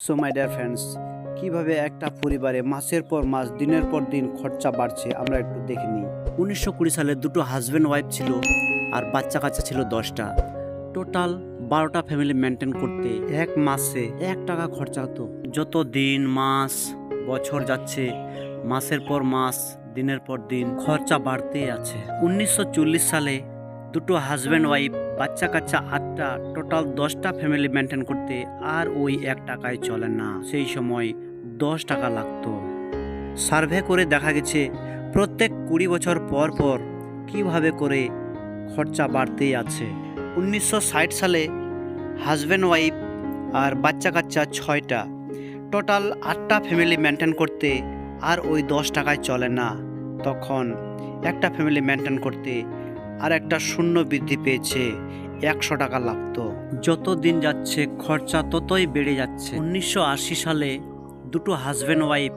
So my dear friends, কিভাবে একটা পরিবারে মাসের পর মাস দিনের পর দিন খরচা বাড়ছে আমরা একটু দেখে নিই। 1920 সালে দুটো হাজব্যান্ড ওয়াইফ ছিল আর বাচ্চা কাচ্চা ছিল 10টা। টোটাল 12টা ফ্যামিলি মেনটেন করতে এক মাসে 1 টাকা খরচা হতো। যত দিন মাস বছর যাচ্ছে, মাসের পর মাস দিনের পর দিন খরচা বাড়তেই আছে। 1940 সালে দুটো হাজব্যান্ড ওয়াইফ বাচ্চা কাচ্চা 8টা, টোটাল 10টা ফ্যামিলি মেনটেন করতে আর ওই 1 টাকায় চলে না। সেই সময় 10 টাকা লাগতো। সার্ভে করে দেখা গেছে প্রত্যেক 20 বছর পর পর কিভাবে করে খরচা বাড়তেই আছে। 1960 সালে হাজব্যান্ড ওয়াইফ আর বাচ্চা কাচ্চা 6টা, টোটাল 8টা ফ্যামিলি মেনটেন করতে আর ওই 10 টাকায় চলে না। তখন একটা ফ্যামিলি মেনটেন করতে আর একটা শূন্য বৃদ্ধি পেয়েছে, 100 টাকা লাগতো। যত দিন যাচ্ছে খরচা ততই বেড়ে যাচ্ছে। 1980 সালে দুটো হাজব্যান্ড ওয়াইফ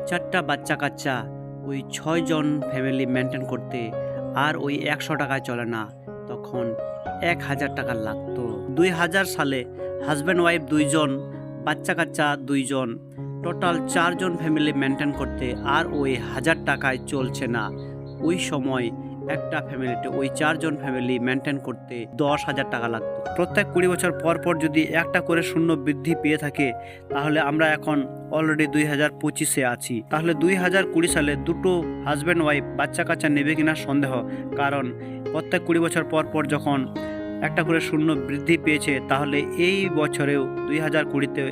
4টা বাচ্চা কাচ্চা, ওই 6 জন ফ্যামিলি মেনটেন করতে আর ওই 100 টাকায় চলে না। তখন 1000 টাকা লাগতো। 2000 সালে হাজব্যান্ড ওয়াইফ 2 জন, বাচ্চা কাচ্চা 2 জন, টোটাল 4 জন ফ্যামিলি মেনটেন করতে আর ওই 1000 টাকায় চলছে না। ওই সময় একটা ফ্যামিলিতে ওই 4 জন ফ্যামিলি মেনটেন করতে 10,000 টাকা লাগতো। প্রত্যেক 20 বছর পর পর যদি একটা করে শূন্য বৃদ্ধি পেয়ে থাকে, তাহলে আমরা এখন অলরেডি 2025-এ আছি। তাহলে 2020 সালে দুটো হাজব্যান্ড ওয়াইফ বাচ্চা কাচ্চা নেবে কিনা সন্দেহ, কারণ প্রত্যেক 20 বছর পর পর যখন একটা করে শূন্য বৃদ্ধি পেয়েছে, তাহলে এই বছরেও 2020-তে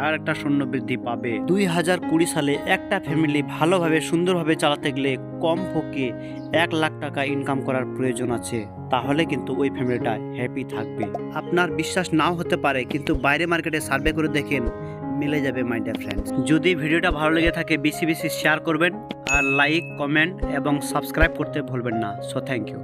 আর একটা শূন্য বৃদ্ধি পাবে। 2020 সালে একটা ফ্যামিলি ভালোভাবে সুন্দরভাবে চালাতে গেলে কমপক্ষে 1 লাখ টাকা ইনকাম করার প্রয়োজন আছে, তাহলে কিন্তু ওই ফ্যামিলিটা হ্যাপি থাকবে। আপনার বিশ্বাস নাও হতে পারে, কিন্তু বাইরে মার্কেটে সার্ভে করে দেখেন, মিলে যাবে মাই ডিয়ার ফ্রেন্ডস। যদি ভিডিওটা ভালো লেগে থাকে বেশি বেশি শেয়ার করবেন আর লাইক, কমেন্ট এবং সাবস্ক্রাইব করতে ভুলবেন না। So thank you.